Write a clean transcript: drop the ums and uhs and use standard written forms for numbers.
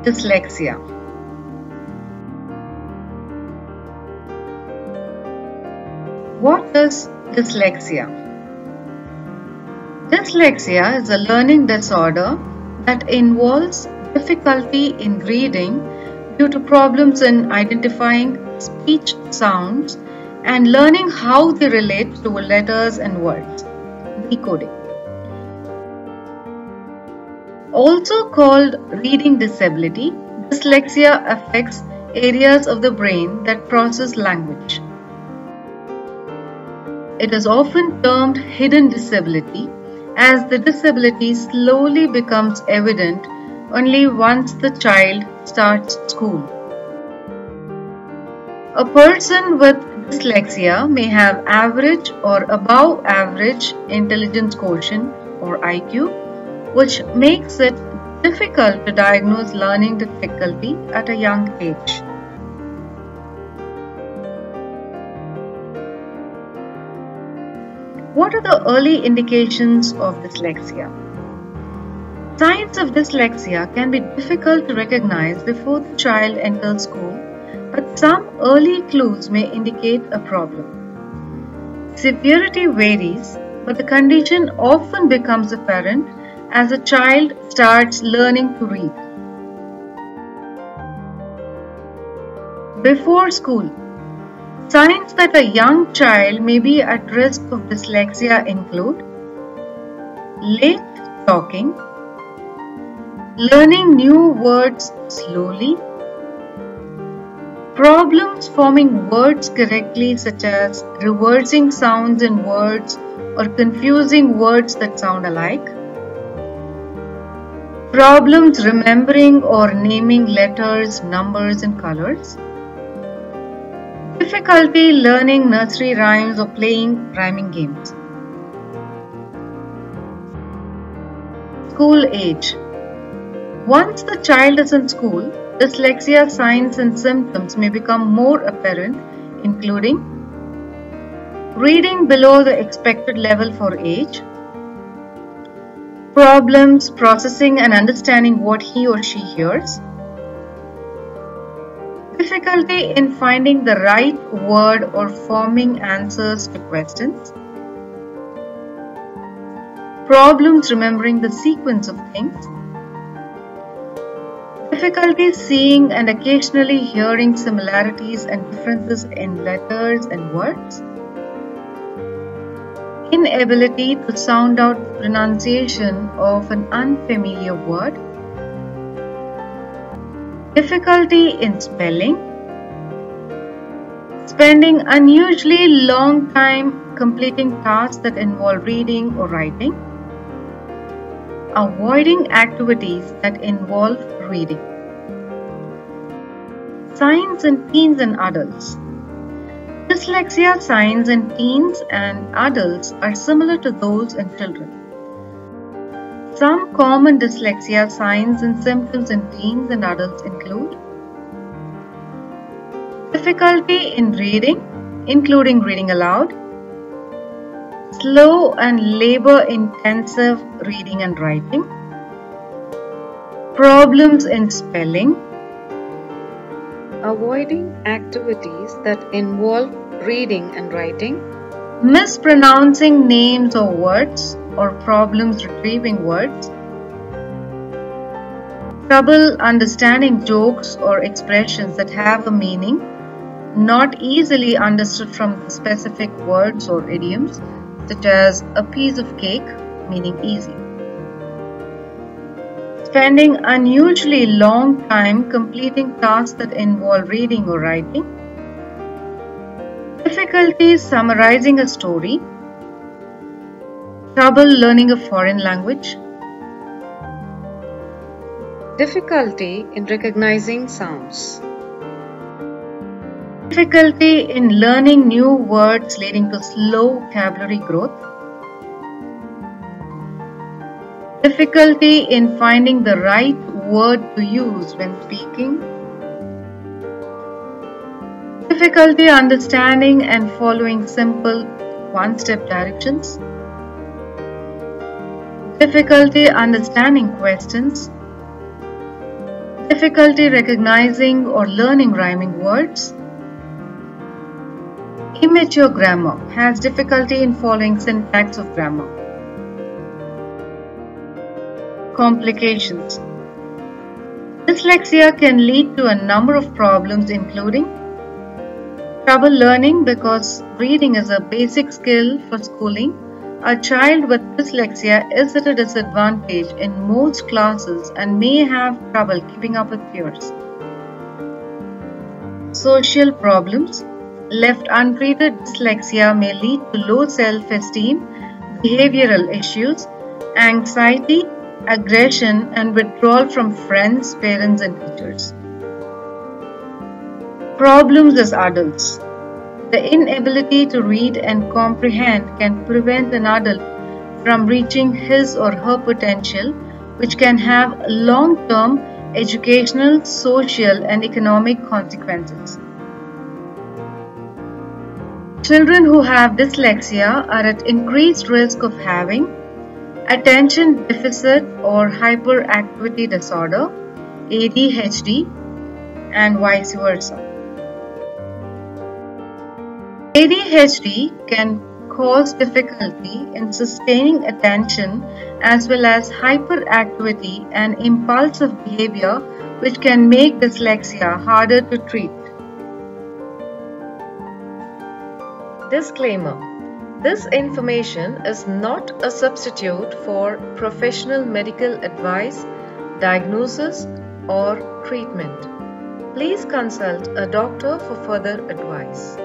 Dyslexia. What is dyslexia? Dyslexia is a learning disorder that involves difficulty in reading due to problems in identifying speech sounds and learning how they relate to letters and words. Decoding. Also called reading disability, dyslexia affects areas of the brain that process language. It is often termed hidden disability, as the disability slowly becomes evident only once the child starts school. A person with dyslexia may have average or above average intelligence quotient or IQ, which makes it difficult to diagnose learning difficulty at a young age. What are the early indications of dyslexia? Signs of dyslexia can be difficult to recognize before the child enters school, but some early clues may indicate a problem. Severity varies, but the condition often becomes apparent as a child starts learning to read. Before school, signs that a young child may be at risk of dyslexia include late talking, learning new words slowly, problems forming words correctly such as reversing sounds in words or confusing words that sound alike, problems remembering or naming letters, numbers and colors, difficulty learning nursery rhymes or playing rhyming games. School age. Once the child is in school, dyslexia signs and symptoms may become more apparent, including reading below the expected level for age, problems processing and understanding what he or she hears, difficulty in finding the right word or forming answers to questions, problems remembering the sequence of things, difficulty seeing and occasionally hearing similarities and differences in letters and words, inability to sound out the pronunciation of an unfamiliar word, difficulty in spelling, spending unusually long time completing tasks that involve reading or writing, avoiding activities that involve reading. Signs in teens and adults. Dyslexia signs in teens and adults are similar to those in children. Some common dyslexia signs and symptoms in teens and adults include difficulty in reading, including reading aloud, slow and labor-intensive reading and writing, problems in spelling, avoiding activities that involve reading and writing, mispronouncing names or words or problems retrieving words, trouble understanding jokes or expressions that have a meaning not easily understood from the specific words or idioms, such as a piece of cake, meaning easy. Spending unusually long time completing tasks that involve reading or writing, difficulty summarizing a story, trouble learning a foreign language, difficulty in recognizing sounds, difficulty in learning new words leading to slow vocabulary growth, difficulty in finding the right word to use when speaking, difficulty understanding and following simple one-step directions, difficulty understanding questions, difficulty recognizing or learning rhyming words, immature grammar, has difficulty in following syntax of grammar. Complications. Dyslexia can lead to a number of problems including trouble learning because reading is a basic skill for schooling. A child with dyslexia is at a disadvantage in most classes and may have trouble keeping up with peers. Social problems. Left untreated, dyslexia may lead to low self-esteem, behavioral issues, anxiety, aggression, and withdrawal from friends, parents, and teachers. Problems as adults. The inability to read and comprehend can prevent an adult from reaching his or her potential, which can have long-term educational, social, and economic consequences. Children who have dyslexia are at increased risk of having attention deficit or hyperactivity disorder, ADHD, and vice versa. ADHD can cause difficulty in sustaining attention as well as hyperactivity and impulsive behavior, which can make dyslexia harder to treat. Disclaimer: this information is not a substitute for professional medical advice, diagnosis, or treatment. Please consult a doctor for further advice.